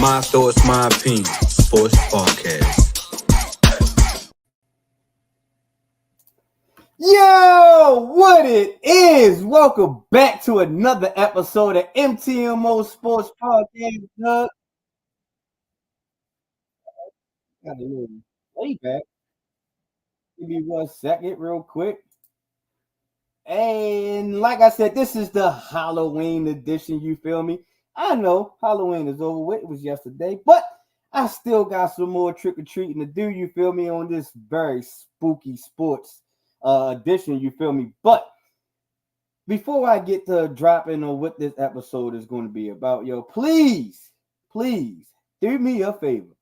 My thoughts, my opinion. Sports podcast. Yo, what it is? Welcome back to another episode of MTMO Sports Podcast. Doug. Got a little way back. Give me 1 second, real quick. And like I said, this is the Halloween edition. You feel me? I know Halloween is over with. It was yesterday, but I still got some more trick or treating to do. You feel me? On this very spooky sports edition. You feel me? But before I get to dropping on what this episode is going to be about, yo, please do me a favor.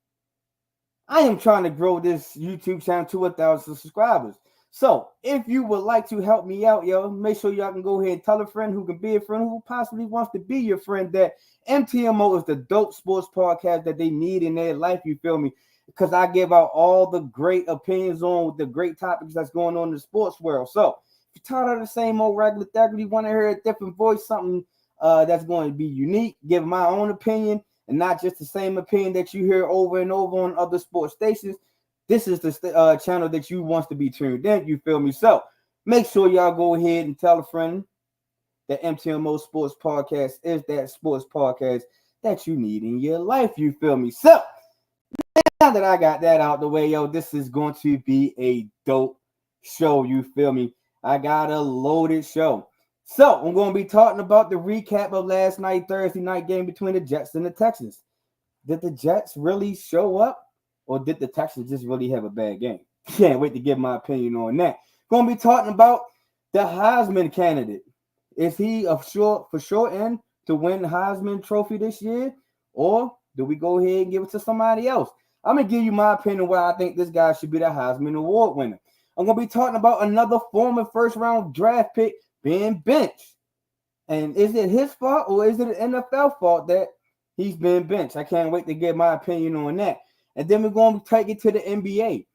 I am trying to grow this YouTube channel to 1,000 subscribers. So if you would like to help me out, yo, make sure y'all can go ahead and tell a friend who can be a friend who possibly wants to be your friend that MTMO is the dope sports podcast that they need in their life. You feel me? Because I give out all the great opinions on the great topics that's going on in the sports world. So if you're tired of the same old regular thing, you want to hear a different voice, something that's going to be unique, give my own opinion, and not just the same opinion that you hear over and over on other sports stations, this is the channel that you want to be tuned in. You feel me? So make sure y'all go ahead and tell a friend that MTMO Sports Podcast is that sports podcast that you need in your life. You feel me? So now that I got that out the way, yo, this is going to be a dope show. You feel me? I got a loaded show. So I'm going to be talking about the recap of last night, Thursday night game between the Jets and the Texans. Did the Jets really show up, or did the Texans just really have a bad game? Can't wait to give my opinion on that. Going to be talking about the Heisman candidate. Is he for sure in to win the Heisman Trophy this year, or do we go ahead and give it to somebody else? I'm going to give you my opinion why I think this guy should be the Heisman Award winner. I'm going to be talking about another former first-round draft pick being benched. And is it his fault or is it an NFL fault that he's been benched? I can't wait to get my opinion on that. And then we're going to take it to the NBA,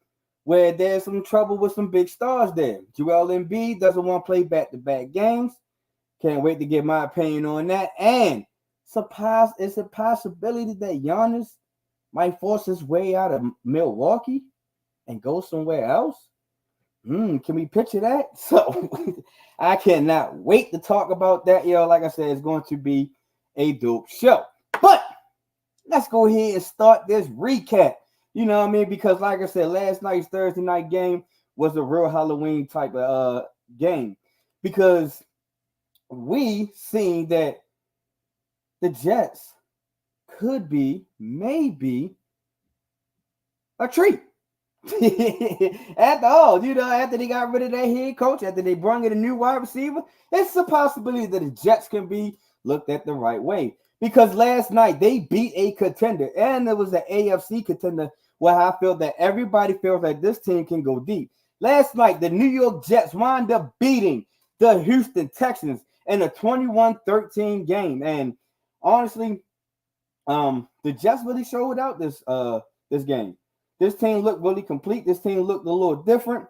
where there's some trouble with some big stars there. Joel Embiid doesn't want to play back-to-back games. Can't wait to get my opinion on that. And it's a possibility that Giannis might force his way out of Milwaukee and go somewhere else. Can we picture that? So I cannot wait to talk about that, yo. Like I said, it's going to be a dope show. But let's go ahead and start this recap. You know what I mean? Because like I said, last night's Thursday night game was a real Halloween type of game. Because we seen that the Jets could be maybe a treat. After all, after they got rid of their head coach, after they brought in a new wide receiver, it's a possibility that the Jets can be looked at the right way. Because last night they beat a contender, and it was an AFC contender where I feel that everybody feels like this team can go deep. Last night, the New York Jets wound up beating the Houston Texans in a 21-13 game. And honestly, the Jets really showed out this game. This team looked really complete. This team looked a little different.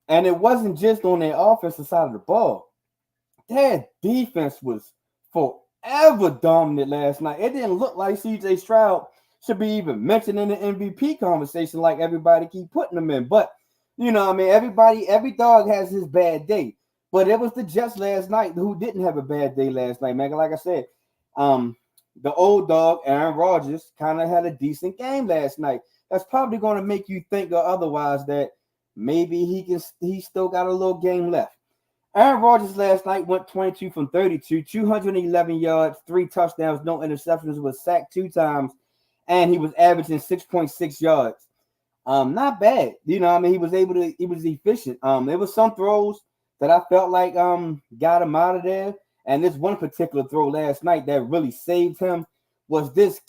And it wasn't just on their offensive side of the ball. Their defense was forever dominant last night. It didn't look like C.J. Stroud should be even mentioned in the MVP conversation like everybody keep putting them in. But, you know what I mean? Every dog has his bad day. But it was the Jets last night who didn't have a bad day last night, man. Like I said, the old dog, Aaron Rodgers, kind of had a decent game last night. That's probably going to make you think or otherwise that maybe he still got a little game left. Aaron Rodgers last night went 22 from 32, 211 yards, 3 touchdowns, no interceptions, was sacked 2 times, and he was averaging 6.6 yards. Not bad. You know, I mean, he was efficient. There was some throws that I felt like got him out of there. And this one particular throw last night that really saved him was this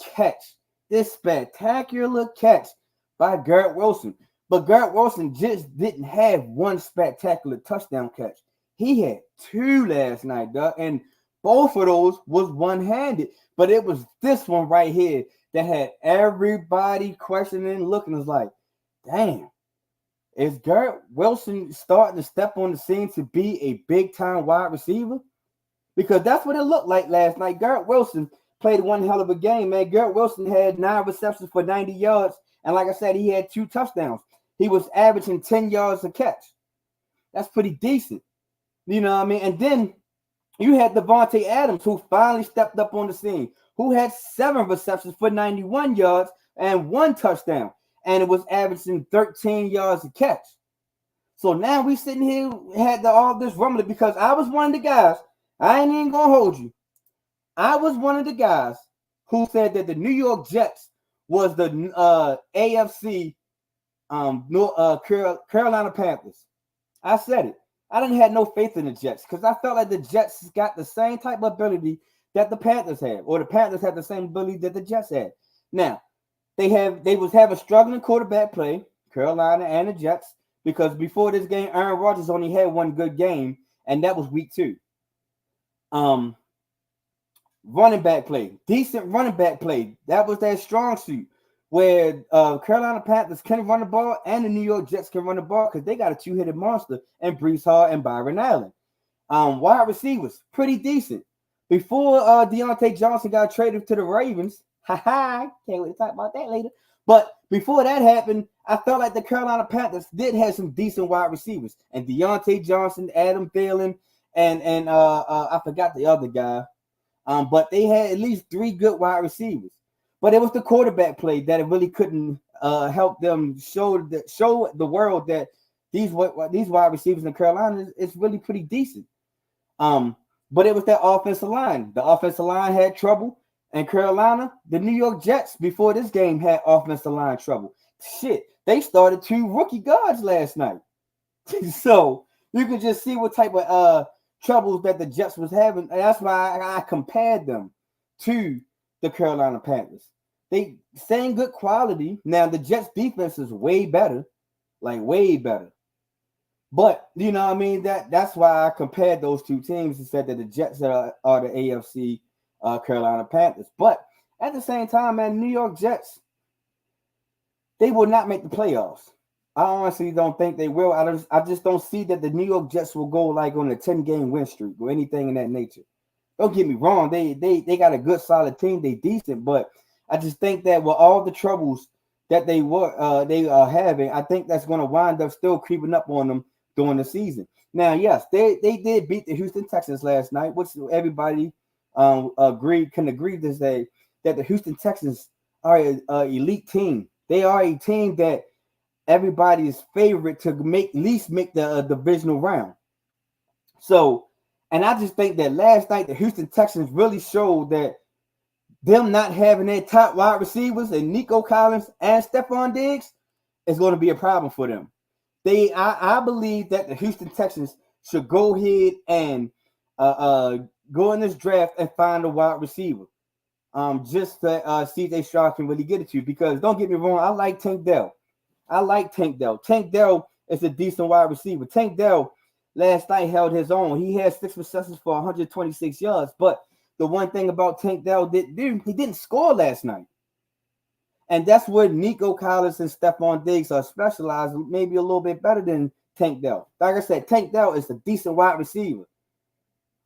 spectacular catch by Garrett Wilson. But Garrett Wilson just didn't have one spectacular touchdown catch. He had 2 last night, Doug, and both of those was one-handed. But it was this one right here that had everybody questioning, looking. It's like, damn, is Garrett Wilson starting to step on the scene to be a big-time wide receiver? Because that's what it looked like last night. Garrett Wilson played one hell of a game, man. Garrett Wilson had 9 receptions for 90 yards. And like I said, he had 2 touchdowns. He was averaging 10 yards a catch. That's pretty decent. You know what I mean? And then you had Devontae Adams, who finally stepped up on the scene, who had 7 receptions for 91 yards and 1 touchdown. And it was averaging 13 yards a catch. So now we sitting here, had all this rumbling because I was one of the guys. I ain't even going to hold you. I was one of the guys who said that the New York Jets was the AFC Carolina Panthers. I said it. I didn't have no faith in the Jets because I felt like the Jets got the same type of ability that the Panthers had, or the Panthers had the same ability that the Jets had. Now, they was having struggling quarterback play, Carolina and the Jets, because before this game, Aaron Rodgers only had 1 good game, and that was week 2. Running back play, decent running back play. That was their strong suit, where Carolina Panthers can run the ball and the New York Jets can run the ball because they got a 2-headed monster and Breece Hall and Byron Allen. Wide receivers, pretty decent. Before Deontay Johnson got traded to the Ravens, can't wait to talk about that later. But before that happened, I felt like the Carolina Panthers did have some decent wide receivers. And Deontay Johnson, Adam Thielen, and I forgot the other guy. But they had at least 3 good wide receivers. But it was the quarterback play that it really couldn't help them show the world that these wide receivers in Carolina is really pretty decent. But it was that offensive line. The offensive line had trouble. And Carolina, the New York Jets, before this game, had offensive line trouble. Shit, they started 2 rookie guards last night. So you can just see what type of troubles that the Jets was having. And that's why I compared them to the Carolina Panthers. They same good quality. Now, the Jets defense is way better, like way better. But, you know what I mean? That's why I compared those 2 teams and said that the Jets are the AFC Carolina Panthers. But at the same time, man, New York Jets, they will not make the playoffs. I honestly don't think they will. I just don't see that the New York Jets will go like on a 10-game win streak or anything in that nature. Don't get me wrong. They got a good, solid team. They decent, but I just think that with all the troubles that they are having, I think that's going to wind up still creeping up on them during the season. Now, yes, they did beat the Houston Texans last night, which everybody can agree to say that the Houston Texans are an elite team. They are a team that everybody's favorite to at least make the divisional round. So, and I just think that last night the Houston Texans really showed that them not having their top wide receivers and Nico Collins and Stephon Diggs is going to be a problem for them. I believe that the Houston Texans should go ahead and go in this draft and find a wide receiver. Just to CJ Stroud can really get it to you. Because don't get me wrong, I like Tank Dell. Tank Dell is a decent wide receiver. Tank Dell last night held his own. He had 6 receptions for 126 yards. But the one thing about Tank Dell didn't do, he didn't score last night. And that's where Nico Collins and Stephon Diggs are specialized, maybe a little bit better than Tank Dell. Like I said, Tank Dell is a decent wide receiver.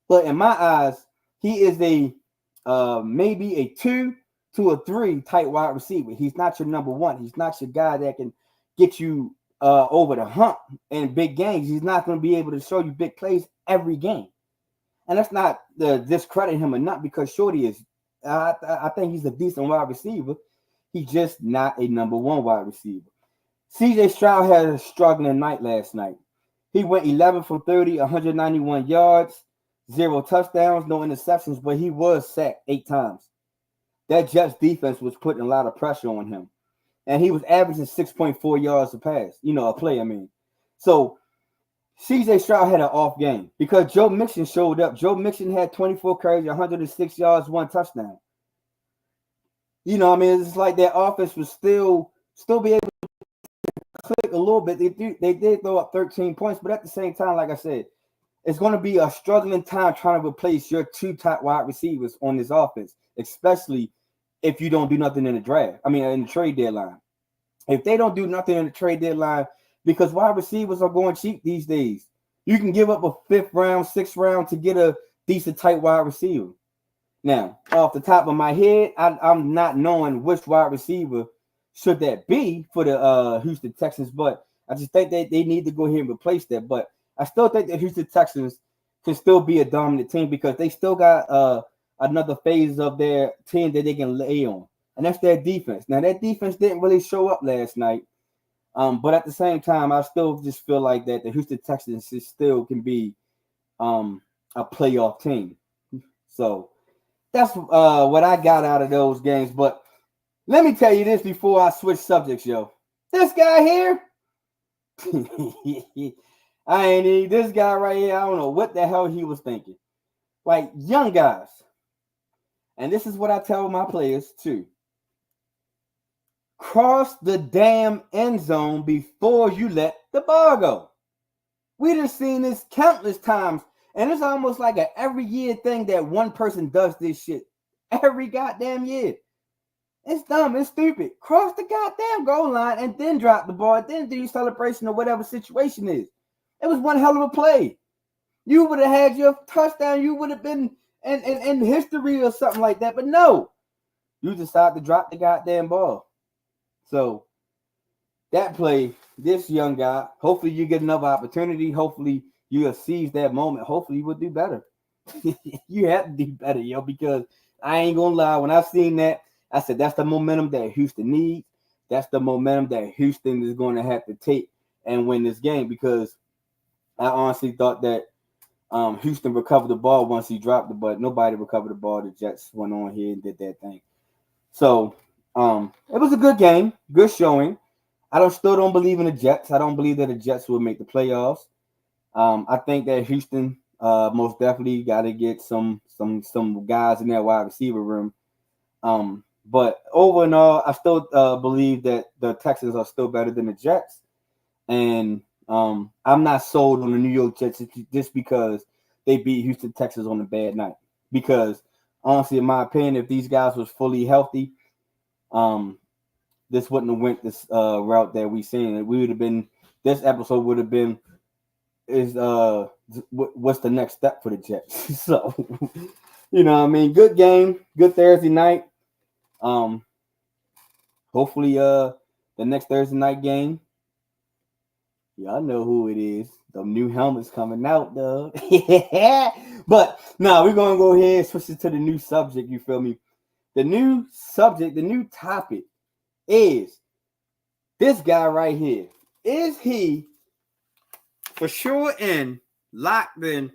But in my eyes, he is maybe a 2 to a 3 type wide receiver. He's not your number 1. He's not your guy that can get you over the hump in big games. He's not going to be able to show you big plays every game. And that's not discredit him or not, because Shorty is, I think he's a decent wide receiver. He's just not a number 1 wide receiver. CJ Stroud had a struggling night last night. He went 11 from 30, 191 yards, 0 touchdowns, no interceptions, but he was sacked 8 times. That Jets defense was putting a lot of pressure on him. And he was averaging 6.4 yards a play, I mean. So CJ Stroud had an off game because Joe Mixon showed up. Joe Mixon had 24 carries, 106 yards, 1 touchdown. You know, I mean, it's like their offense was still be able to click a little bit. They did throw up 13 points, but at the same time, like I said, it's going to be a struggling time trying to replace your 2 top wide receivers on this offense, especially if you don't do nothing in the draft. I mean, in the trade deadline. If they don't do nothing in the trade deadline, because wide receivers are going cheap these days. You can give up a 5th round, 6th round to get a decent tight wide receiver. Now, off the top of my head, I'm not knowing which wide receiver should that be for the Houston Texans, but I just think that they need to go ahead and replace that. But I still think that Houston Texans can still be a dominant team because they still got another phase of their team that they can lay on, and that's their defense. Now, that defense didn't really show up last night, but at the same time, I still just feel like that the Houston Texans still can be a playoff team. So that's what I got out of those games. But let me tell you this before I switch subjects, yo. This guy here, this guy right here, I don't know what the hell he was thinking. Like, young guys, and this is what I tell my players too. Cross the damn end zone before you let the ball go. We done seen this countless times, and it's almost like an every year thing that one person does this shit every goddamn year. It's dumb. It's stupid. Cross the goddamn goal line and then drop the ball, then do your celebration or whatever situation is. It was one hell of a play. You would have had your touchdown. You would have been in history or something like that. But no, you decided to drop the goddamn ball. So that play, this young guy, hopefully you get another opportunity. Hopefully you seize that moment. Hopefully you will do better. You have to do better, yo, because I ain't going to lie. When I seen that, I said, that's the momentum that Houston needs. That's the momentum that Houston is going to have to take and win this game, because I honestly thought that Houston recovered the ball once he dropped it, but nobody recovered the ball. The Jets went on here and did that thing. So it was a good game, good showing. I still don't believe in the Jets. I don't believe that the Jets will make the playoffs. I think that Houston most definitely got to get some guys in that wide receiver room. But over and all, I still believe that the Texans are still better than the Jets. And I'm not sold on the New York Jets just because they beat Houston Texans on a bad night. Because honestly, in my opinion, if these guys was fully healthy, this wouldn't have went this route that we seen. We would have been, this episode would have been, what's the next step for the Jets? So, you know what I mean? Good game, good Thursday night. Hopefully the next Thursday night game, y'all know who it is. The new helmets coming out, though. But now we're gonna go ahead and switch it to the new subject. You feel me? The new subject, the new topic is this guy right here. Is he for sure in locked in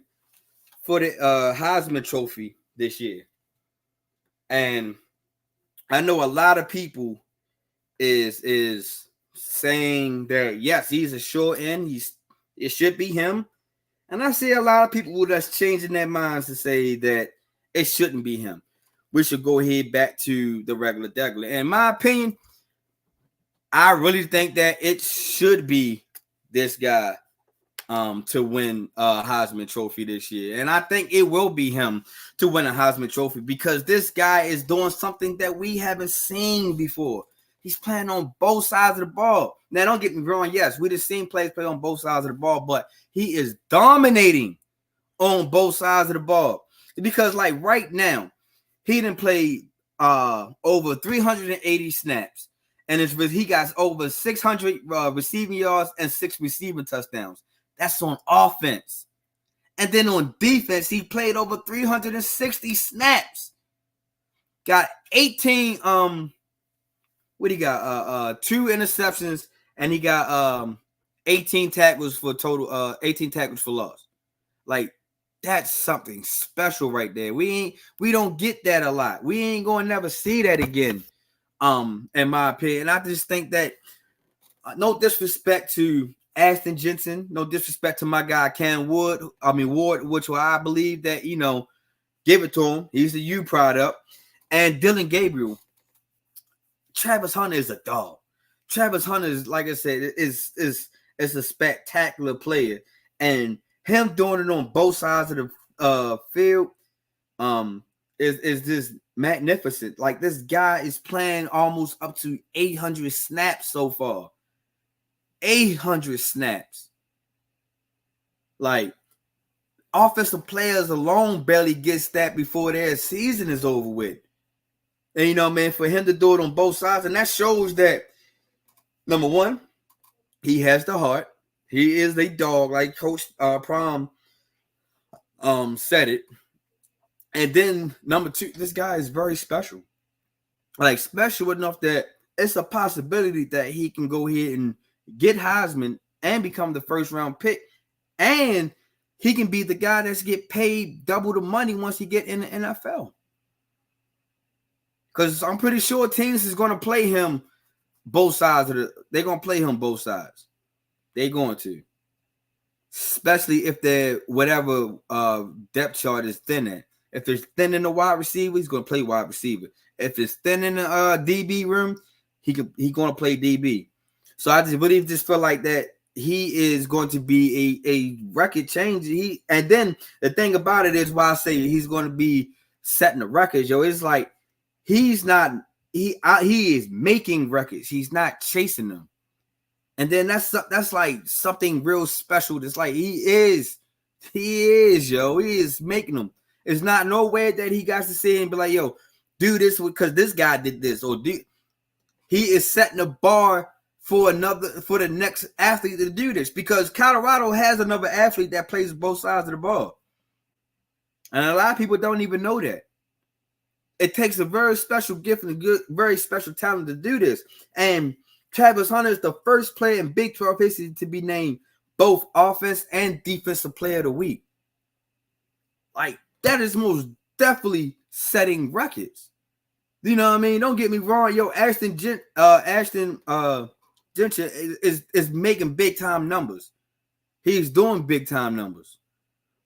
for the Heisman Trophy this year? And I know a lot of people is saying that yes, he's a sure in. It should be him. And I see a lot of people that's changing their minds to say that it shouldn't be him. We should go ahead back to the regular degular. In my opinion, I really think that it should be this guy to win a Heisman Trophy this year. And I think it will be him to win a Heisman Trophy because this guy is doing something that we haven't seen before. He's playing on both sides of the ball. Now, don't get me wrong. Yes, we've seen players play on both sides of the ball, but he is dominating on both sides of the ball. Because, like, right now, he done played over 380 snaps. And he got over 600 receiving yards and 6 receiving touchdowns. That's on offense. And then on defense, he played over 360 snaps. Got 18 what he got? 2 interceptions, and he got 18 tackles for total 18 tackles for loss. Like, that's something special right there. We don't get that a lot. We ain't gonna never see that again. In my opinion. I just think that no disrespect to Ashton Jensen, no disrespect to my guy Ward, which I believe that, give it to him. He's a U product. And Dylan Gabriel. Travis Hunter is a dog. Travis Hunter is, like I said, is a spectacular player. And him doing it on both sides of the field is just magnificent. Like, this guy is playing almost up to 800 snaps so far. 800 snaps. Like, offensive players alone barely gets that before their season is over with. And you know, man, for him to do it on both sides, and that shows that, number one, he has the heart. He is a dog, like Coach Prom said it. And then number two, this guy is very special. Like, special enough that it's a possibility that he can go ahead and get Heisman and become the first round pick. And he can be the guy that's get paid double the money once he get in the NFL. Because I'm pretty sure teams is going to play him both sides they're going to play him both sides. They're going to. Especially if they're whatever depth chart is thin at. If it's thin in the wide receiver, he's going to play wide receiver. If it's thin in the DB room, he's going to play DB. So I just really just feel like that he is going to be a record changer. And then the thing about it is why I say he's going to be setting the records, yo. It's like he's not he is making records. He's not chasing them. And then that's like something real special. That's like he is, yo. He is making them. It's not nowhere that he got to say and be like, yo, do this because this guy did this, or he is setting a bar for the next athlete to do this, because Colorado has another athlete that plays both sides of the ball, and a lot of people don't even know that. It takes a very special gift and very special talent to do this. And Travis Hunter is the first player in Big 12 history to be named both offense and defensive player of the week. Like, that is most definitely setting records. You know what I mean? Don't get me wrong. Yo, Ashton Gentry is making big time numbers. He's doing big time numbers.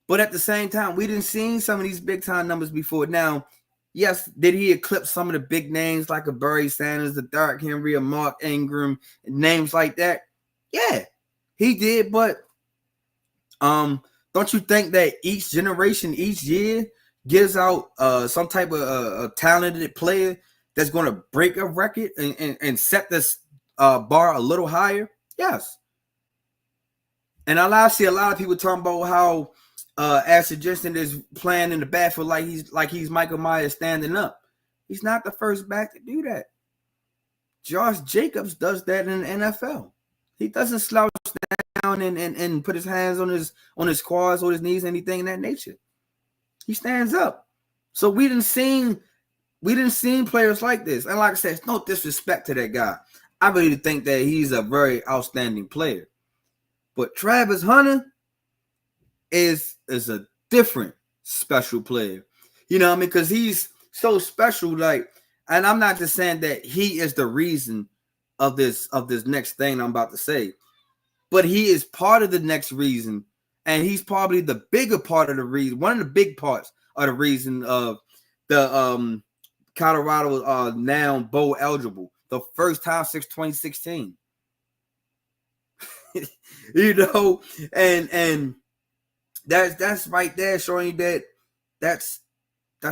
But at the same time, we didn't see some of these big time numbers before. Now, yes, did he eclipse some of the big names like a Barry Sanders, a Derrick Henry, a Mark Ingram, names like that? Yeah, he did. But don't you think that each generation, each year, gives out some type of a talented player that's going to break a record and set this bar a little higher? Yes. And I see a lot of people talking about how Ashton Jensen is playing in the backfield like he's Michael Myers standing up. He's not the first back to do that. Josh Jacobs does that in the NFL. He doesn't slouch down and put his hands on his quads or his knees, anything in that nature. He stands up. So we didn't see players like this. And like I said, it's no disrespect to that guy. I really think that he's a very outstanding player. But Travis Hunter is a different special player. You know what I mean? Because he's so special. Like, and I'm not just saying that he is the reason of this next thing I'm about to say, but he is part of the next reason, and he's probably the bigger part of the reason. One of the big parts of the reason of the Colorado are now bowl eligible, the first time since 2016. You know, and that's right there showing you that that's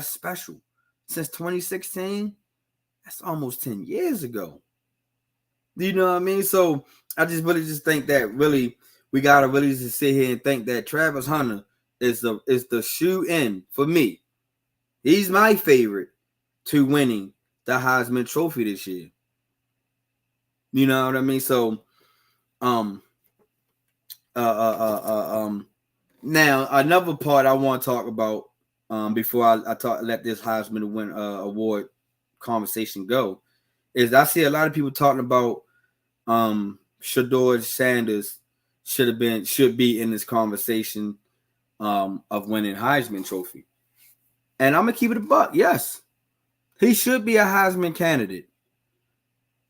special. Since 2016, that's almost 10 years ago. You know what I mean? So I just really just think that really we gotta really just sit here and think that Travis Hunter is the shoe in for me. He's my favorite to winning the Heisman Trophy this year. You know what I mean? So now another part I want to talk about before I let this Heisman win award conversation go is I see a lot of people talking about Shedeur Sanders should be in this conversation of winning Heisman Trophy. And I'm gonna keep it a buck. Yes, he should be a Heisman candidate.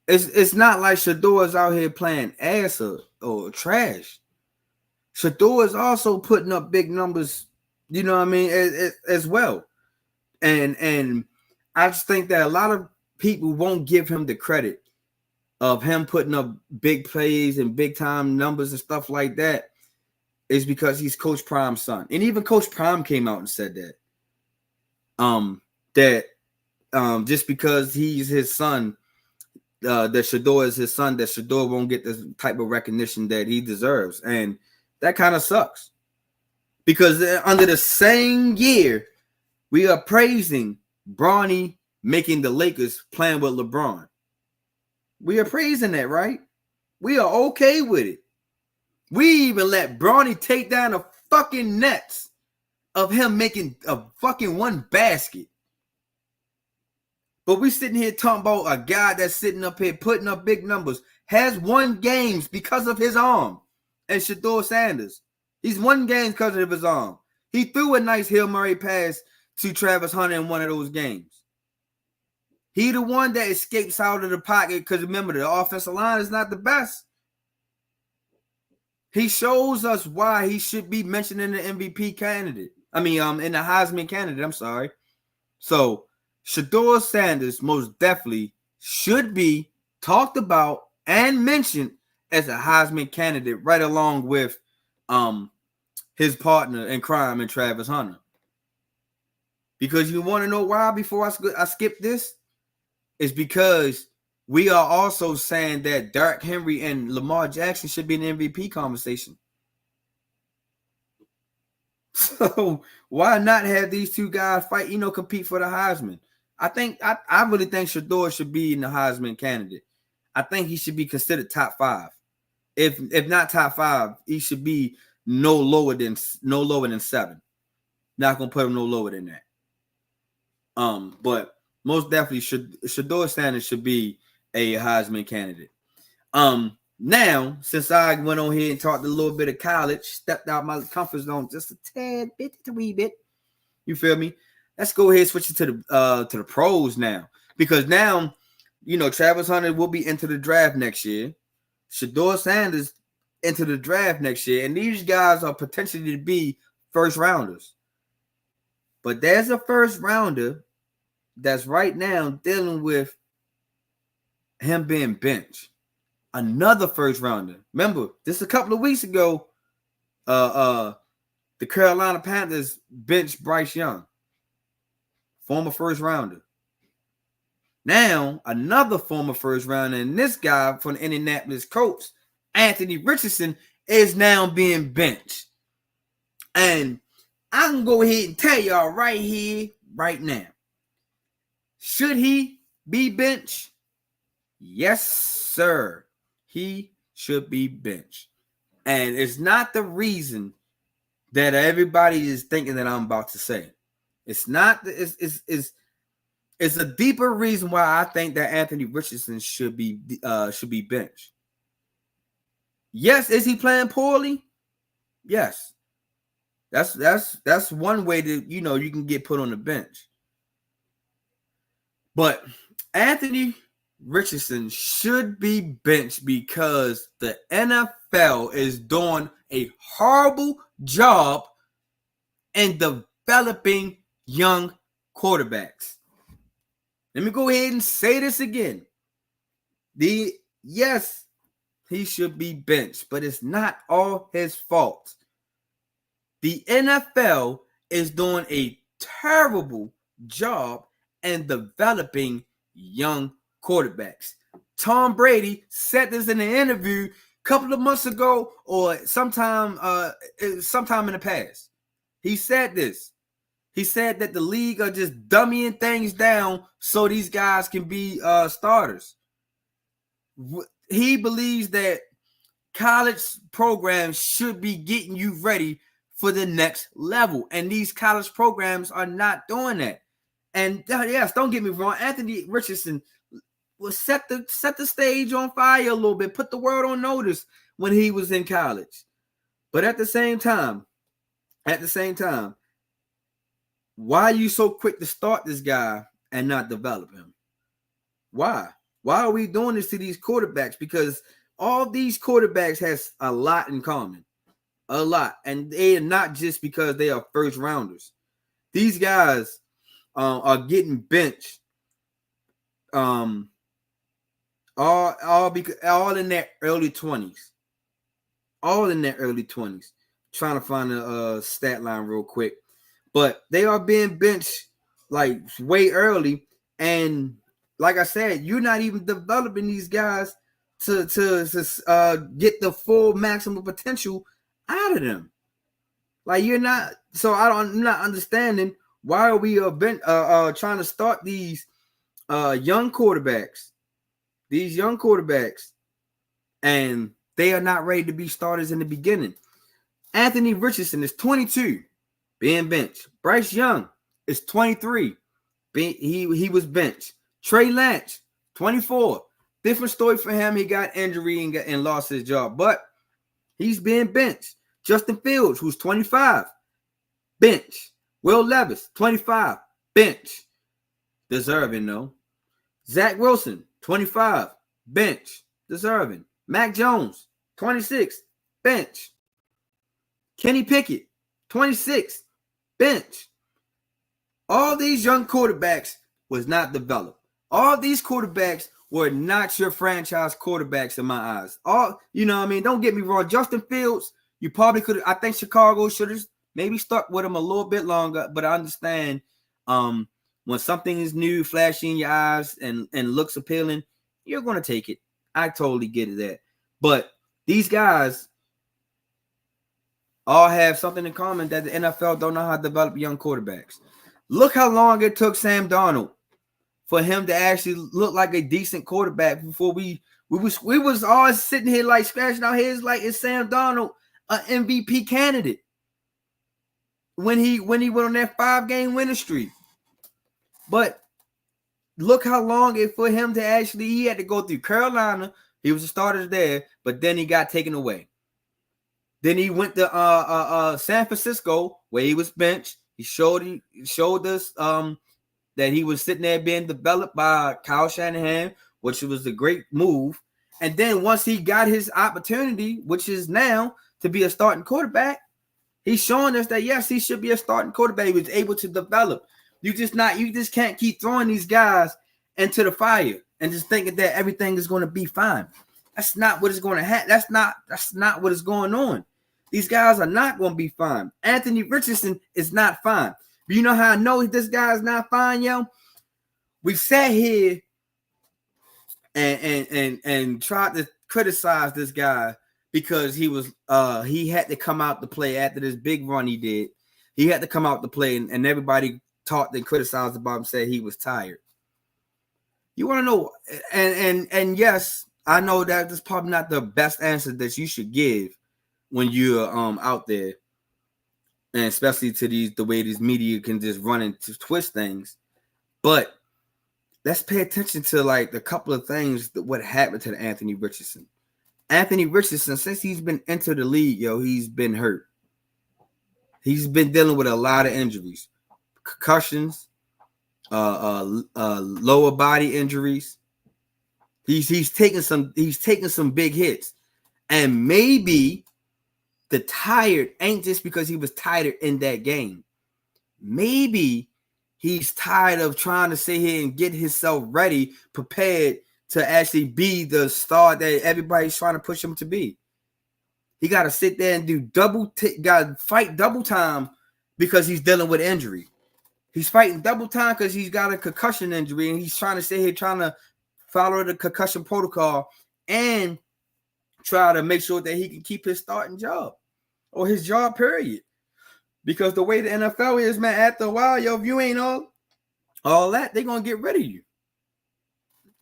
It's not like Shedeur is out here playing ass or trash. Shedeur is also putting up big numbers, you know what I mean, as well. And I just think that a lot of people won't give him the credit of him putting up big plays and big time numbers and stuff like that is because he's Coach Prime's son. And even Coach Prime came out and said that. Just because he's his son, that Shedeur is his son, that Shedeur won't get the type of recognition that he deserves. And that kind of sucks. Because under the same year, we are praising Bronny making the Lakers playing with LeBron. We are praising that, right? We are okay with it. We even let Bronny take down the fucking nets of him making a fucking one basket. But we sitting here talking about a guy that's sitting up here putting up big numbers, has won games because of his arm, and Shedeur Sanders. He's won games because of his arm. He threw a nice Hail Mary pass to Travis Hunter in one of those games. He the one that escapes out of the pocket because remember, the offensive line is not the best. He shows us why he should be mentioned in the MVP candidate. In the Heisman candidate, I'm sorry. So, Shedeur Sanders most definitely should be talked about and mentioned as a Heisman candidate right along with his partner in crime and Travis Hunter. Because you want to know why before I skip this? It's because we are also saying that Derrick Henry and Lamar Jackson should be in the MVP conversation. So why not have these two guys fight, compete for the Heisman? I really think Shedeur should be in the Heisman candidate. I think he should be considered top 5. If not top 5, he should be no lower than 7. Not gonna put him no lower than that. But most definitely Shedeur Sanders should be a Heisman candidate. Now, since I went on here and talked a little bit of college, stepped out my comfort zone just a tad bit, a wee bit. You feel me? Let's go ahead and switch it to the pros now. Because now, Travis Hunter will be into the draft next year. Shedeur Sanders into the draft next year. And these guys are potentially to be first rounders. But there's a first rounder that's right now dealing with him being benched. Another first rounder. Remember, just a couple of weeks ago, the Carolina Panthers benched Bryce Young, former first rounder. Now, another former first rounder, and this guy from the Indianapolis Colts, Anthony Richardson, is now being benched. And I can go ahead and tell y'all right here, right now. Should he be benched? Yes, sir. He should be benched. And it's not the reason that everybody is thinking that I'm about to say. It's not. It's a deeper reason why I think that Anthony Richardson should be benched. Yes, is he playing poorly? Yes. That's one way that you can get put on the bench. But Anthony Richardson should be benched because the NFL is doing a horrible job in developing young quarterbacks. Let me go ahead and say this again. Yes, he should be benched, but it's not all his fault. The NFL is doing a terrible job in developing young quarterbacks. Tom Brady said this in an interview a couple of months ago or sometime in the past. He said this. He said that the league are just dummying things down so these guys can be starters. He believes that college programs should be getting you ready for the next level. And these college programs are not doing that. And yes, don't get me wrong. Anthony Richardson will set the stage on fire a little bit, put the world on notice when he was in college. But at the same time, why are you so quick to start this guy and not develop him? Why? Why are we doing this to these quarterbacks? Because all these quarterbacks has a lot in common. A lot. And they are not just because they are first rounders. These guys are getting benched all in their early 20s. All in their early 20s. Trying to find a stat line real quick. But they are being benched like way early. And like I said, you're not even developing these guys to get the full maximum potential out of them. Like you're not. So I'm not understanding why are we trying to start these young quarterbacks, and they are not ready to be starters in the beginning. Anthony Richardson is 22, being benched. Bryce Young is 23. He was benched. Trey Lance, 24. Different story for him. He got injury and lost his job, but he's being benched. Justin Fields, who's 25, bench. Will Levis, 25, bench. Deserving, though. Zach Wilson, 25, bench. Deserving. Mac Jones, 26, bench. Kenny Pickett, 26, bench. All these young quarterbacks was not developed. All these quarterbacks were not your franchise quarterbacks in my eyes. You know what I mean? Don't get me wrong. Justin Fields, you probably could have. I think Chicago should have maybe stuck with him a little bit longer, but I understand when something is new, flashy in your eyes, and looks appealing, you're going to take it. I totally get it that. But these guys all have something in common that the NFL don't know how to develop young quarterbacks. Look how long it took Sam Darnold for him to actually look like a decent quarterback before we was all sitting here like scratching our heads like, is Sam Darnold an MVP candidate when he went on that 5-game winning streak? But look how long it for him to actually, he had to go through Carolina. He was a starter there, but then he got taken away. Then he went to San Francisco where he was benched. He showed us that he was sitting there being developed by Kyle Shanahan, which was a great move. And then once he got his opportunity, which is now to be a starting quarterback, he's showing us that yes, he should be a starting quarterback. He was able to develop. You just can't keep throwing these guys into the fire and just thinking that everything is going to be fine. That's not what is going to happen. That's not what is going on. These guys are not going to be fine. Anthony Richardson is not fine. But you know how I know this guy is not fine, yo? We sat here and tried to criticize this guy because he had to come out to play after this big run he did. He had to come out to play, and everybody talked and criticized about him, said he was tired. You want to know, and yes, I know that that's probably not the best answer that you should give when you're out there, and especially to the way these media can just run and twist things. But let's pay attention to like a couple of things that what happened to Anthony Richardson. Anthony Richardson, since he's been into the league, he's been hurt. He's been dealing with a lot of injuries, concussions, lower body injuries. He's taking some big hits, and maybe the tired ain't just because he was tired in that game. Maybe he's tired of trying to sit here and get himself ready, prepared to actually be the star that everybody's trying to push him to be. He got to sit there and do got to fight double time because he's dealing with injury. He's fighting double time because he's got a concussion injury, and he's trying to sit here trying to follow the concussion protocol and try to make sure that he can keep his starting job or his job, period. Because the way the NFL is, man, after a while, if you ain't all that, they're going to get rid of you.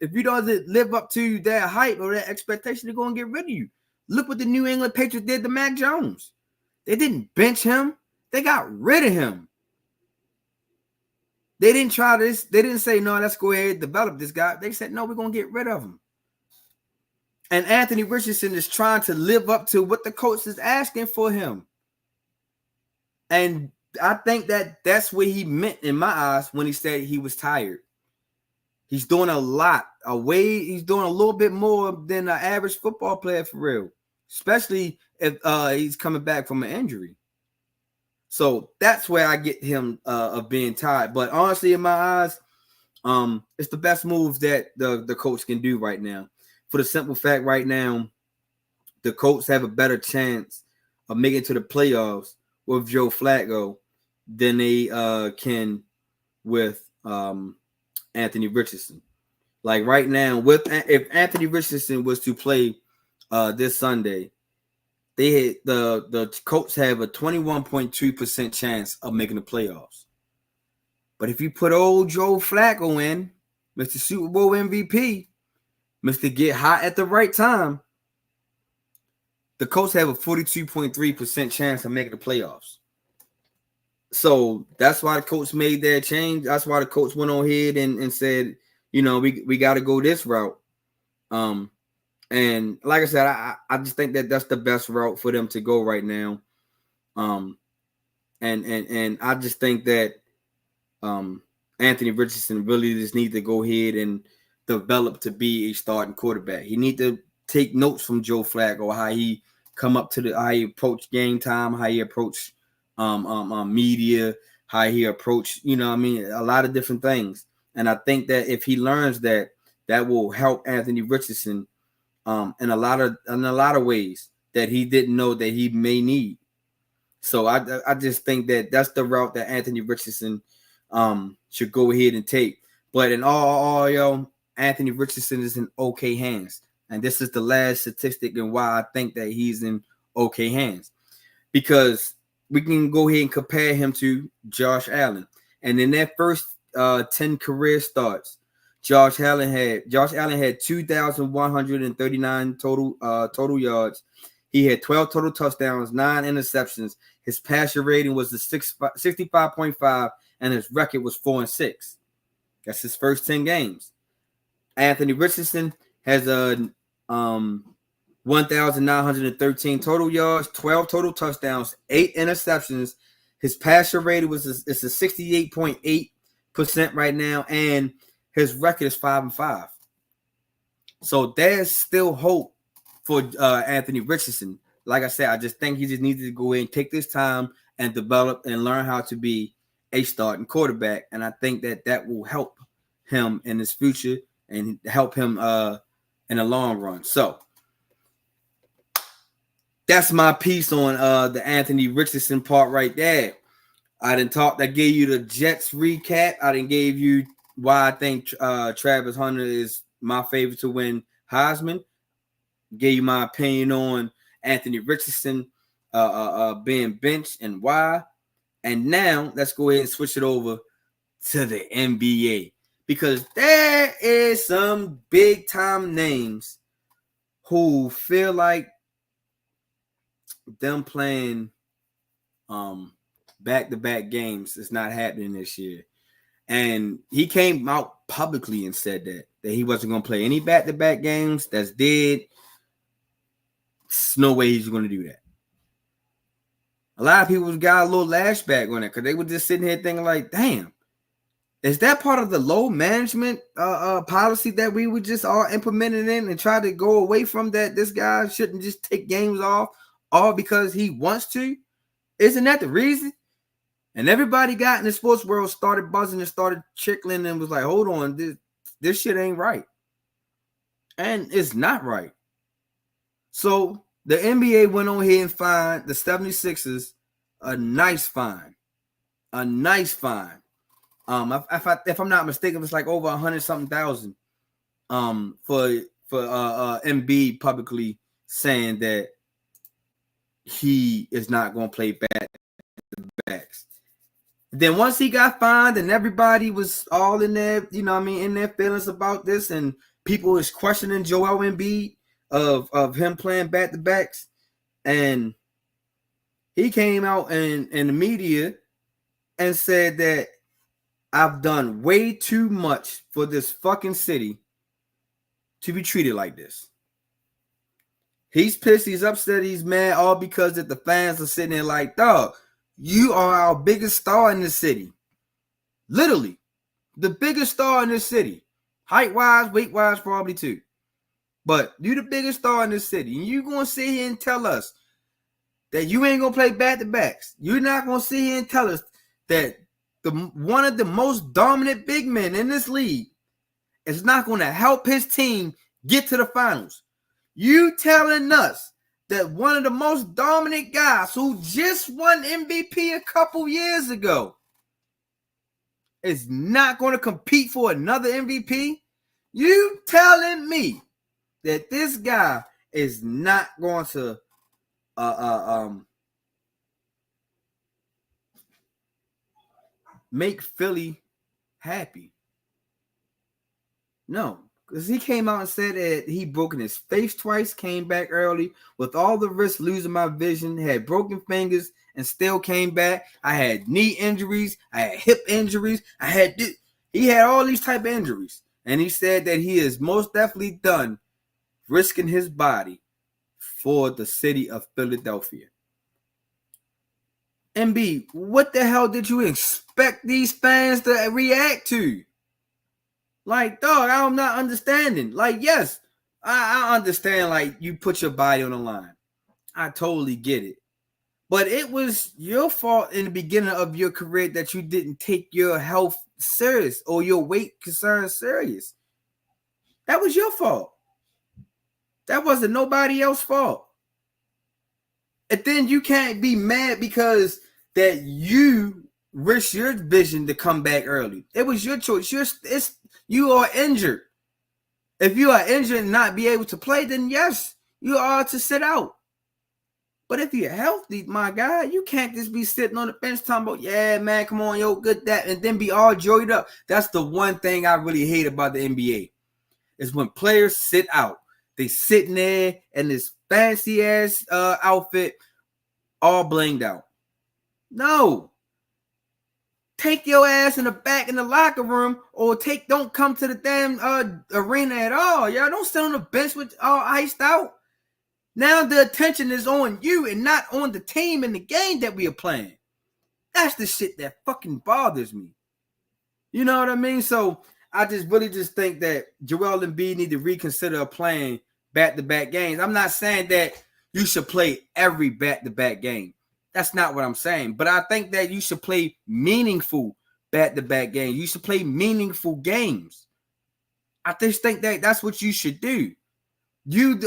If you don't live up to that hype or that expectation, they're going to get rid of you. Look what the New England Patriots did to Mac Jones. They didn't bench him. They got rid of him. They didn't try this. They didn't say, no, let's go ahead and develop this guy. They said, no, we're going to get rid of him. And Anthony Richardson is trying to live up to what the coach is asking for him. And I think that's what he meant in my eyes when he said he was tired. He's doing a lot. He's doing a little bit more than an average football player for real. Especially if he's coming back from an injury. So that's where I get him of being tired. But honestly, in my eyes, it's the best move that the coach can do right now. For the simple fact right now, the Colts have a better chance of making it to the playoffs with Joe Flacco than they can with Anthony Richardson. Like right now, if Anthony Richardson was to play this Sunday, they had the Colts have a 21.2% chance of making the playoffs. But if you put old Joe Flacco in, Mr. Super Bowl MVP, Mr. Get Hot at the right time, the Colts have a 42.3% chance of making the playoffs. So that's why the Colts made that change. That's why the Colts went on ahead and said, we got to go this route. And like I said, I just think that that's the best route for them to go right now. And I just think that Anthony Richardson really just needs to go ahead and develop to be a starting quarterback. He need to take notes from Joe Flacco, how he come up to how he approach game time, how he approach media, how he approach, a lot of different things. And I think that if he learns that will help Anthony Richardson in a lot of ways that he didn't know that he may need. So I just think that that's the route that Anthony Richardson should go ahead and take. But in all, Anthony Richardson is in okay hands. And this is the last statistic and why I think that he's in okay hands. Because we can go ahead and compare him to Josh Allen. And in that first 10 career starts, Josh Allen had 2,139 total yards. He had 12 total touchdowns, 9 interceptions. His passer rating was the 65.5, and his record was 4-6. That's his first 10 games. Anthony Richardson has a 1,913 total yards, 12 total touchdowns, 8 interceptions. His passer rating it's a 68.8% right now, and his record is 5-5. So there's still hope for Anthony Richardson. Like I said, I just think he just needs to go in and take this time and develop and learn how to be a starting quarterback. And I think that will help him in his future and help him in the long run. So that's my piece on the Anthony Richardson part right there. I gave you the Jets recap. I didn't give you why I think Travis Hunter is my favorite to win Heisman. Gave you my opinion on Anthony Richardson being benched and why. And now let's go ahead and switch it over to the NBA, because there is some big time names who feel like them playing back-to-back games is not happening this year. And he came out publicly and said that he wasn't going to play any back-to-back games. That's dead. There's no way he's going to do that. A lot of people got a little lashback on it because they were just sitting here thinking like, damn, is that part of the low management policy that we were just all implemented in and try to go away from, that this guy shouldn't just take games off all because he wants to? Isn't that the reason? And everybody got in the sports world started buzzing and started trickling and was like, hold on, this shit ain't right. And it's not right. So the NBA went on here and fined the 76ers a nice fine. A nice fine. If I'm not mistaken, it's like over 100-something thousand for Embiid publicly saying that he is not going to play back-to-backs. Then once he got fined and everybody was all in there, in their feelings about this, and people is questioning Joel Embiid of him playing back-to-backs, and he came out in the media and said that I've done way too much for this fucking city to be treated like this. He's pissed, he's upset, he's mad, all because that the fans are sitting there like, dog, you are our biggest star in the city. Literally, the biggest star in this city. Height-wise, weight-wise, probably too. But you the biggest star in this city. And you going to sit here and tell us that you ain't going to play back-to-backs. You're not going to sit here and tell us that one of the most dominant big men in this league is not going to help his team get to the finals. You telling us that one of the most dominant guys who just won MVP a couple years ago is not going to compete for another MVP? You telling me that this guy is not going to make Philly happy. No, because he came out and said that he broken his face twice, came back early with all the risks, losing my vision, had broken fingers, and still came back. I had knee injuries, I had hip injuries, he had all these type of injuries. And he said that he is most definitely done risking his body for the city of Philadelphia. MB, what the hell did you expect these fans to react to? Like, dog, I'm not understanding. Like, yes, I understand, like, you put your body on the line. I totally get it. But it was your fault in the beginning of your career that you didn't take your health serious or your weight concerns serious. That was your fault. That wasn't nobody else's fault. And then you can't be mad because that you risk your vision to come back early. It was your choice. You are injured. If you are injured and not be able to play, then yes, you are to sit out. But if you're healthy, my guy, you can't just be sitting on the bench talking about, yeah, man, come on, yo, good that, and then be all joyed up. That's the one thing I really hate about the NBA is when players sit out. They sitting there in this fancy ass outfit, all blinged out. No. Take your ass in the back in the locker room, or don't come to the damn arena at all. Y'all don't sit on the bench with all iced out. Now the attention is on you and not on the team and the game that we are playing. That's the shit that fucking bothers me. You know what I mean? So I really think that Joel Embiid need to reconsider playing back-to-back games. I'm not saying that you should play every back-to-back game. That's not what I'm saying. But I think that you should play meaningful back-to-back games. You should play meaningful games. I just think that that's what you should do. You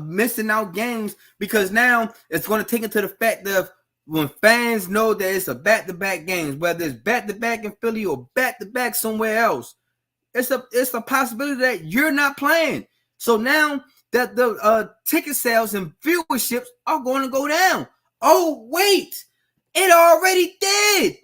missing out games because now it's going to take into the fact of when fans know that it's a back-to-back games, whether it's back-to-back in Philly or back-to-back somewhere else, it's a possibility that you're not playing. So now that the ticket sales and viewerships are going to go down. Oh, wait, it already did.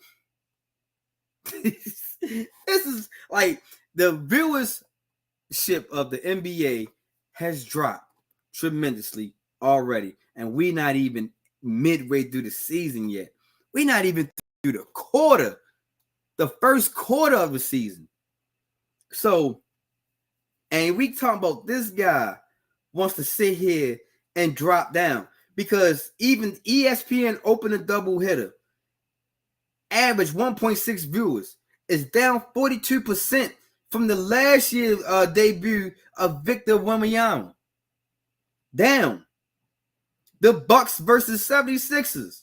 This is like the viewership of the NBA has dropped tremendously already. And we're not even midway through the season yet. We're not even through the first quarter of the season. So, and we talking about this guy wants to sit here and drop down because even ESPN opened a double hitter, average 1.6 viewers, is down 42% from the last year's debut of Victor Wembanyama. Down. The Bucks versus 76ers,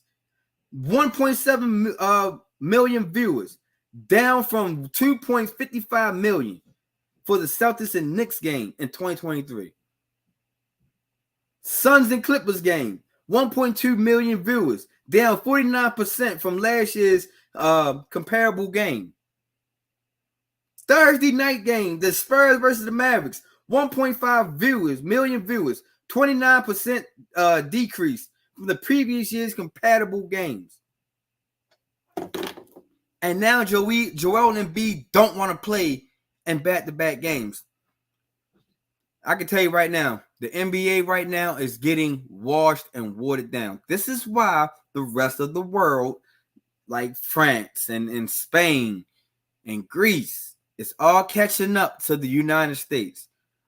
1.7 million viewers, down from 2.55 million for the Celtics and Knicks game in 2023. Suns and Clippers game, 1.2 million viewers, down 49% from last year's comparable game. Thursday night game, the Spurs versus the Mavericks, 1.5 million viewers, 29% decrease from the previous year's compatible games. And now Joel Embiid don't want to play in back-to-back games. I can tell you right now, the NBA right now is getting washed and watered down. This is why the rest of the world, like France and Spain and Greece, is all catching up to the United States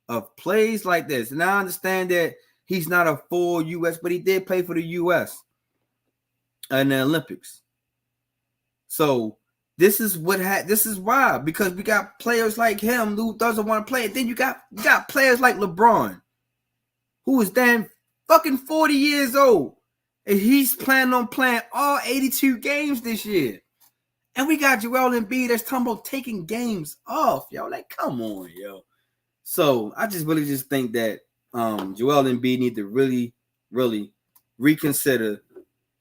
of plays like this. And I understand that he's not a full U.S., but he did play for the U.S. in the Olympics. So this is why, because we got players like him who doesn't want to play. And then you got players like LeBron, who is damn fucking 40 years old, and he's planning on playing all 82 games this year. And we got Joel Embiid that's talking about taking games off, yo. Like, come on, yo. So I really think that Joel Embiid need to really, really reconsider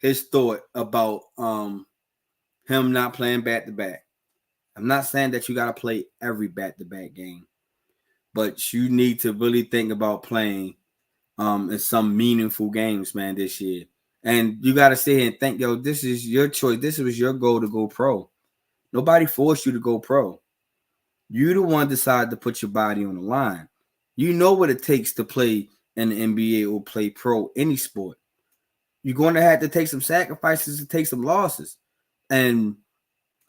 his thought about him not playing back-to-back. I'm not saying that you got to play every back-to-back game, but you need to really think about playing in some meaningful games, man, this year. And you got to sit here and think, yo, this is your choice. This was your goal to go pro. Nobody forced you to go pro. You the one decided to put your body on the line. You know what it takes to play in the NBA or play pro, any sport. You're going to have to take some sacrifices and take some losses. And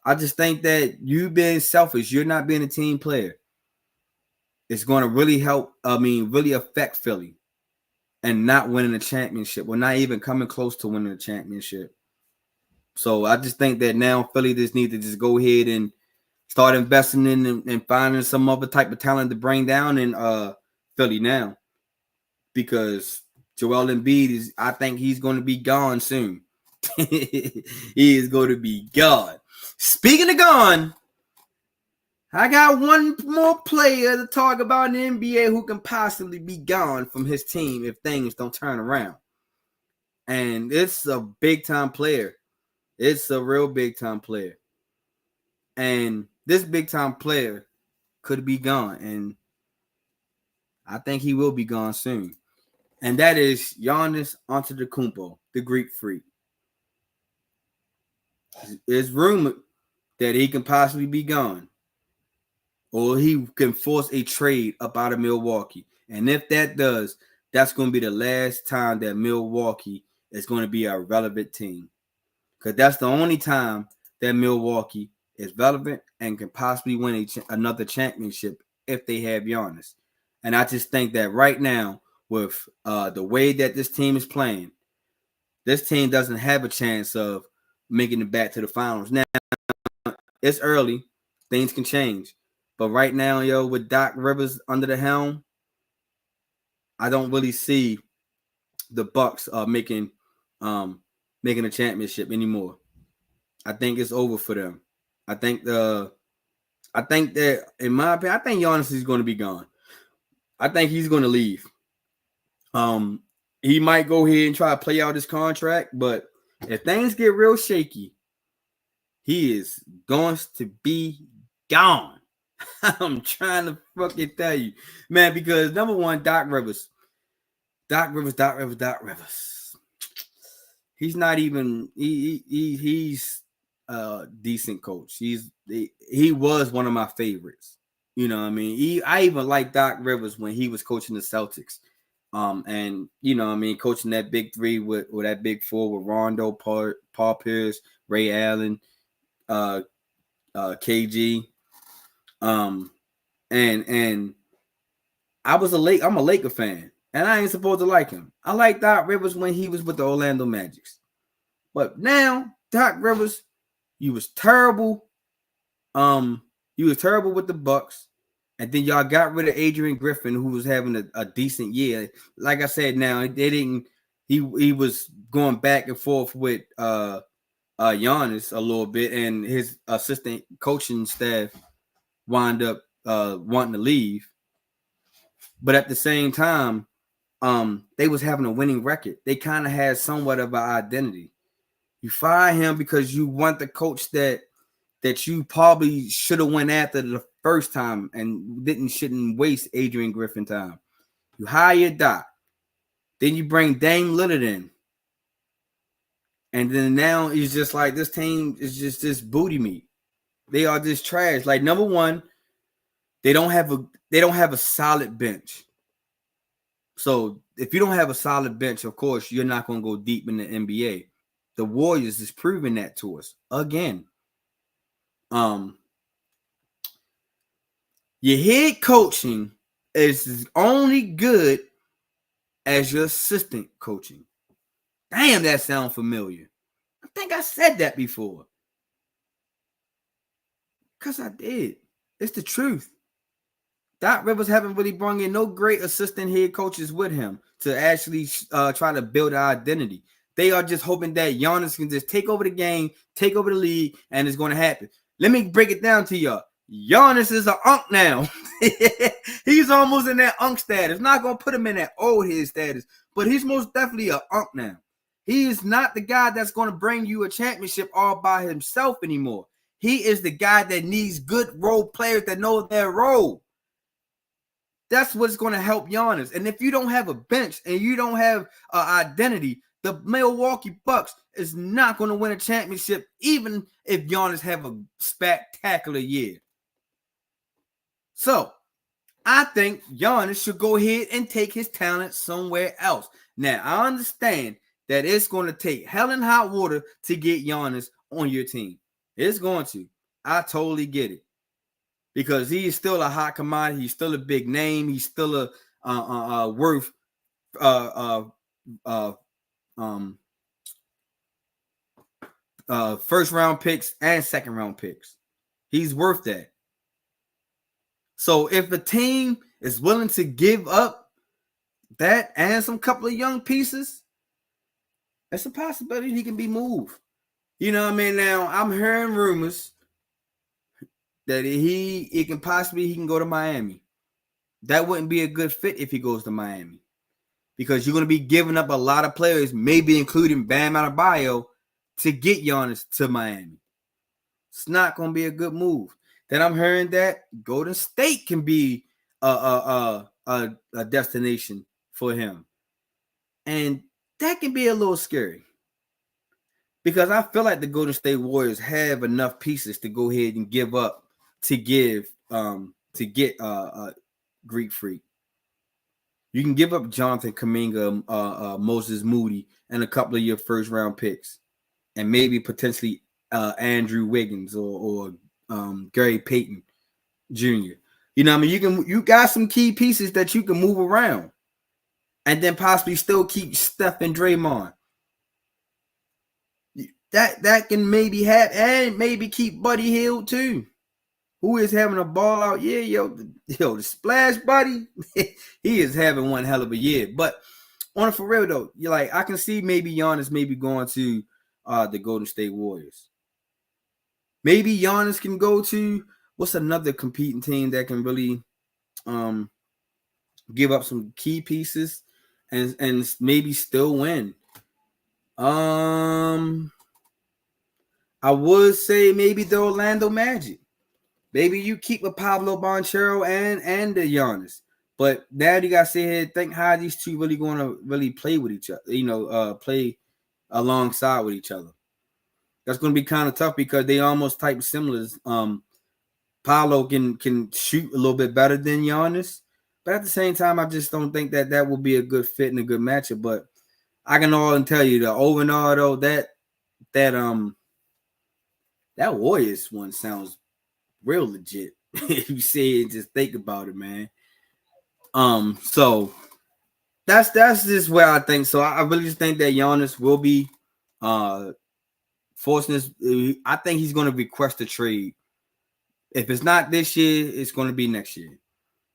I just think that you being selfish, you're not being a team player. It's going to really help, really affect Philly and not winning a championship or not even coming close to winning a championship. So I just think that now Philly just need to just go ahead and start investing in and finding some other type of talent to bring down in Philly now. Because Joel Embiid I think he's going to be gone soon. He is going to be gone. Speaking of gone, I got one more player to talk about in the NBA who can possibly be gone from his team if things don't turn around. And it's a big-time player. It's a real big-time player. And this big-time player could be gone. And I think he will be gone soon. And that is Giannis Antetokounmpo, the Greek Freak. It's rumored that he can possibly be gone. Or he can force a trade up out of Milwaukee. And if that does, that's going to be the last time that Milwaukee is going to be a relevant team. Because that's the only time that Milwaukee is relevant and can possibly win another championship if they have Giannis. And I just think that right now, with the way that this team is playing, this team doesn't have a chance of making it back to the finals. Now, it's early. Things can change. But right now, with Doc Rivers under the helm, I don't really see the Bucks making a championship anymore. I think it's over for them. I think that, in my opinion, I think Giannis is going to be gone. I think he's going to leave. He might go ahead and try to play out his contract, but if things get real shaky, he is going to be gone. I'm trying to fucking tell you, man, because number one, Doc Rivers. He's not even he's a decent coach. He was one of my favorites. You know what I mean? I even like Doc Rivers when he was coaching the Celtics. And you know what I mean, coaching that big three with that big four with Rondo, Paul Pierce, Ray Allen, KG. And I'm a Laker fan, and I ain't supposed to like him. I like Doc Rivers when he was with the Orlando Magics. But now, Doc Rivers, you was terrible. You was terrible with the Bucks. And then y'all got rid of Adrian Griffin, who was having a decent year. Like I said, now they didn't. He was going back and forth with Giannis a little bit, and his assistant coaching staff wound up wanting to leave. But at the same time, they was having a winning record. They kind of had somewhat of an identity. You fire him because you want the coach that you probably should have went after the first time and shouldn't waste Adrian Griffin time. You hire Doc. Then you bring Dame Lillard in. And then now it's just like this team is just this booty meat. They are just trash. Like, number one, they don't have a solid bench. So if you don't have a solid bench, of course, you're not going to go deep in the NBA. The Warriors is proving that to us again. Your head coaching is only good as your assistant coaching. Damn, that sounds familiar. I think I said that before. Because I did. It's the truth. Doc Rivers haven't really brought in no great assistant head coaches with him to actually try to build an identity. They are just hoping that Giannis can just take over the game, take over the league, and it's going to happen. Let me break it down to y'all. Giannis is an unk now. He's almost in that unk status. Not going to put him in that old head status, but he's most definitely an unk now. He is not the guy that's going to bring you a championship all by himself anymore. He is the guy that needs good role players that know their role. That's what's going to help Giannis. And if you don't have a bench and you don't have an identity, the Milwaukee Bucks is not going to win a championship, even if Giannis have a spectacular year. So, I think Giannis should go ahead and take his talent somewhere else. Now, I understand that it's going to take hell and hot water to get Giannis on your team. It's going to. I totally get it. Because he is still a hot commodity. He's still a big name. He's still a worth first round picks and second round picks. He's worth that. So if the team is willing to give up that and some couple of young pieces, it's a possibility he can be moved. You know what I mean? Now I'm hearing rumors that he can go to Miami. That wouldn't be a good fit if he goes to Miami, because you're going to be giving up a lot of players, maybe including Bam Adebayo, to get Giannis to Miami. It's not going to be a good move. Then I'm hearing that Golden State can be a destination for him, and that can be a little scary, because I feel like the Golden State Warriors have enough pieces to go ahead and give up to get Greek Freak. You can give up Jonathan Kuminga, Moses Moody, and a couple of your first round picks, and maybe potentially Andrew Wiggins or Gary Payton Jr. You know what I mean? You got some key pieces that you can move around, and then possibly still keep Steph and Draymond. That can maybe have, and maybe keep Buddy Hield too, who is having a ball out year. Yo, the Splash Buddy, he is having one hell of a year. But on it for real though, you're like, I can see maybe Giannis maybe going to the Golden State Warriors. Maybe Giannis can go to, what's another competing team that can really give up some key pieces and maybe still win. I would say maybe the Orlando Magic. Maybe you keep a Pablo Banchero and the Giannis. But now you got to sit here and think how these two really going to really play with each other, play alongside with each other. That's going to be kind of tough because they almost type similar. Paolo can shoot a little bit better than Giannis. But at the same time, I just don't think that will be a good fit and a good matchup. But I can all tell you that overall, though, that Warriors one sounds real legit. If you say it, just think about it, man. So that's just where I think. So I really just think that Giannis will be forcing this. I think he's going to request a trade. If it's not this year, it's going to be next year.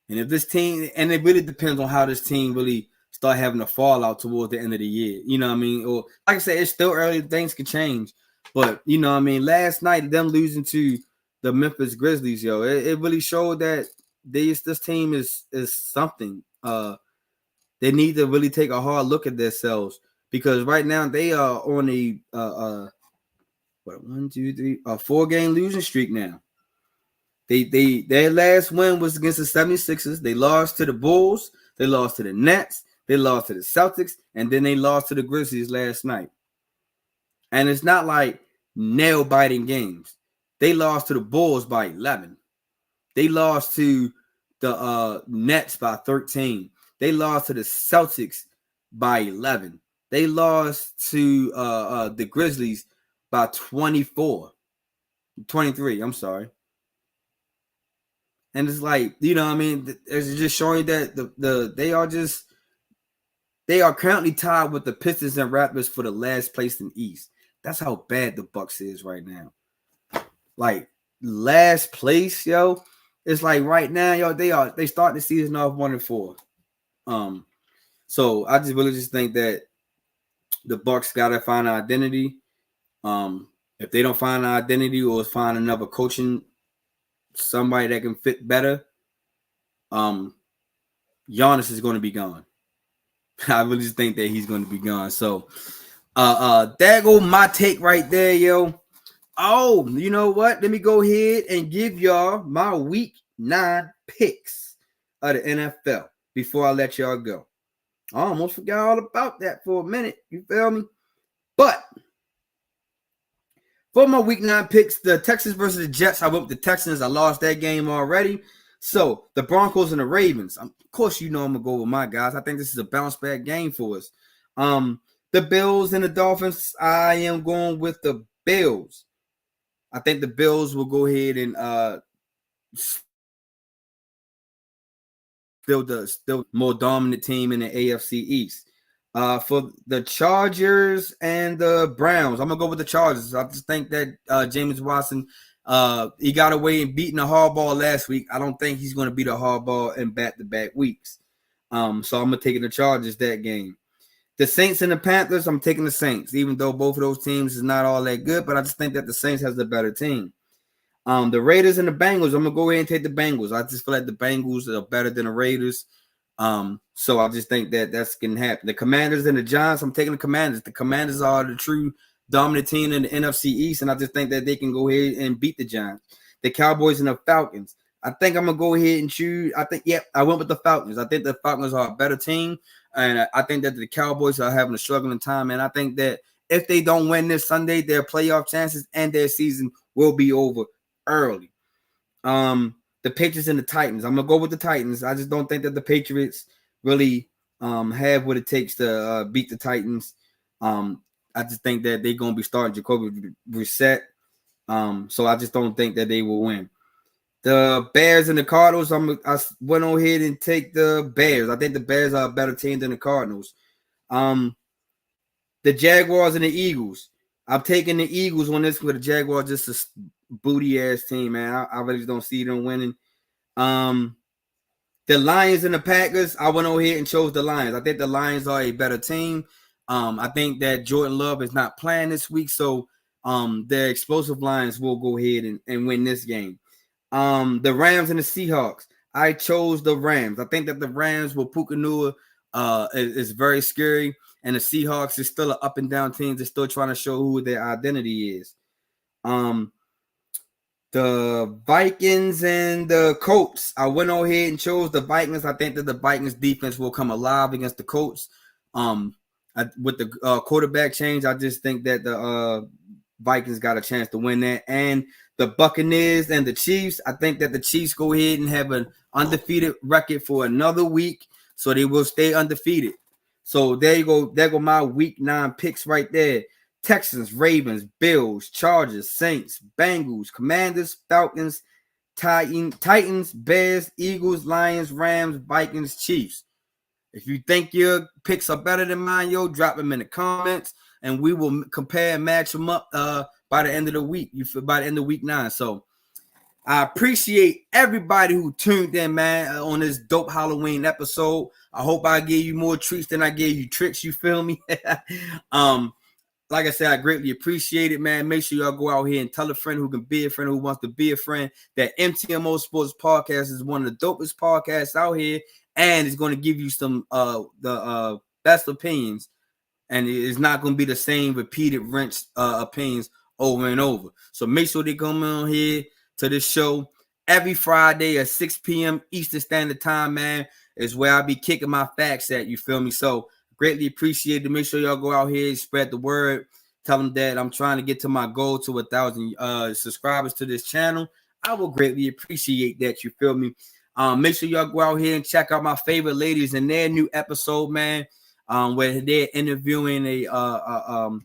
And if this team, and it really depends on how this team really start having a fallout towards the end of the year. You know what I mean? Or like I said, it's still early. Things can change. But, you know what I mean? Last night, them losing to the Memphis Grizzlies, it really showed that this team is something. They need to really take a hard look at themselves, because right now they are on a 4-game losing streak now. Their last win was against the 76ers. They lost to the Bulls. They lost to the Nets. They lost to the Celtics. And then they lost to the Grizzlies last night. And it's not like nail-biting games. They lost to the Bulls by 11. They lost to the Nets by 13. They lost to the Celtics by 11. They lost to the Grizzlies by 23. I'm sorry. And it's like, you know what I mean? It's just showing that they are currently tied with the Pistons and Raptors for the last place in the East. That's how bad the Bucks is right now. Like, last place, yo. It's like right now, yo, they start the season off 1-4. So I just really just think that the Bucks gotta find an identity. If they don't find an identity or find another coaching, somebody that can fit better, Giannis is going to be gone. I really just think that he's going to be gone. So there go my take right there, yo. Oh, you know what? Let me go ahead and give y'all my week 9 picks of the NFL before I let y'all go. I almost forgot all about that for a minute. You feel me? But for my week 9 picks, the Texans versus the Jets, I went with the Texans. I lost that game already. So the Broncos and the Ravens. Of course, you know I'm gonna go with my guys. I think this is a bounce back game for us. The Bills and the Dolphins. I am going with the Bills. I think the Bills will go ahead and still more dominant team in the AFC East. For the Chargers and the Browns, I'm gonna go with the Chargers. I just think that James Watson, he got away and beating the hardball last week. I don't think he's gonna beat a hardball in back-to-back weeks. So I'm gonna take the Chargers that game. The Saints and the Panthers, I'm taking the Saints, even though both of those teams is not all that good. But I just think that the Saints has the better team. The Raiders and the Bengals, I'm gonna go ahead and take the Bengals. I just feel like the Bengals are better than the Raiders. So I just think that that's gonna happen. The Commanders and the Giants, I'm taking the Commanders. The Commanders are the true dominant team in the NFC East, and I just think that they can go ahead and beat the Giants. The Cowboys and the Falcons, I think I'm gonna go ahead and choose. I went with the Falcons. I think the Falcons are a better team, and I think that the Cowboys are having a struggling time. And I think that if they don't win this Sunday, their playoff chances and their season will be over early. The Patriots and the Titans. I'm gonna go with the Titans. I just don't think that the Patriots really have what it takes to beat the Titans. I just think that they're gonna be starting Jacoby Brissett. So I just don't think that they will win. The Bears and the Cardinals. I went on ahead and take the Bears. I think the Bears are a better team than the Cardinals. The Jaguars and the Eagles. I'm taking the Eagles on this with the Jaguars, just a booty ass team, man. I really don't see them winning. The Lions and the Packers, I went over here and chose the Lions. I think the Lions are a better team. I think that Jordan Love is not playing this week, so the explosive Lions will go ahead and win this game. The Rams and the Seahawks. I chose the Rams. I think that the Rams with Puka is very scary, and the Seahawks is still an up and down team. They're still trying to show who their identity is. The Vikings and the Colts. I went on ahead and chose the Vikings. I think that the Vikings defense will come alive against the Colts. With the quarterback change, I just think that the Vikings got a chance to win that. And the Buccaneers and the Chiefs, I think that the Chiefs go ahead and have an undefeated record for another week, so they will stay undefeated. So there you go. There go my week 9 picks right there. Texans, Ravens, Bills, Chargers, Saints, Bengals, Commanders, Falcons, Titans, Bears, Eagles, Lions, Rams, Vikings, Chiefs. If you think your picks are better than mine, drop them in the comments, and we will compare and match them up by the end of the week. By the end of week 9. So I appreciate everybody who tuned in, man, on this dope Halloween episode. I hope I gave you more treats than I gave you tricks. You feel me? Like I said, I greatly appreciate it, man. Make sure y'all go out here and tell a friend who can be a friend, who wants to be a friend, that MTMO Sports Podcast is one of the dopest podcasts out here, and it's going to give you some the best opinions, and it's not going to be the same repeated wrench opinions over and over. So make sure they come on here to this show every Friday at 6 p.m. Eastern Standard Time, man, is where I be kicking my facts at. You feel me? So greatly appreciate it. Make sure y'all go out here and spread the word. Tell them that I'm trying to get to my goal to 1,000 subscribers to this channel. I will greatly appreciate that. You feel me? Make sure y'all go out here and check out my favorite ladies in their new episode, man, where they're interviewing a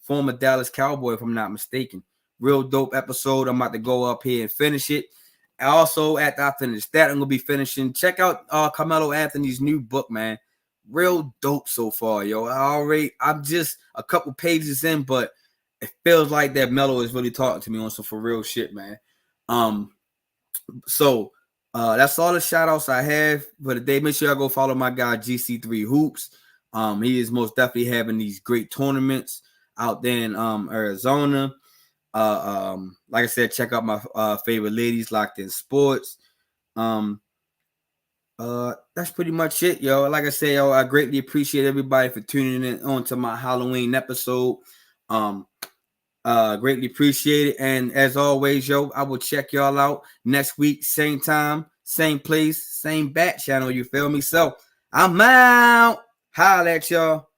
former Dallas Cowboy, if I'm not mistaken. Real dope episode. I'm about to go up here and finish it. Also, after I finish that, I'm going to be finishing. Check out Carmelo Anthony's new book, man. Real dope so far, yo. I'm just a couple pages in, but it feels like that Melo is really talking to me on some for real shit, man. So that's all the shout outs I have for the day. Make sure y'all go follow my guy GC3 Hoops. He is most definitely having these great tournaments out there in Arizona. Like I said, check out my favorite ladies, Locked In Sports. That's pretty much it, yo. Like I said, yo, I greatly appreciate everybody for tuning in on to my Halloween episode. Greatly appreciate it. And as always, yo, I will check y'all out next week, same time, same place, same bat channel. You feel me? So I'm out. Holla at y'all.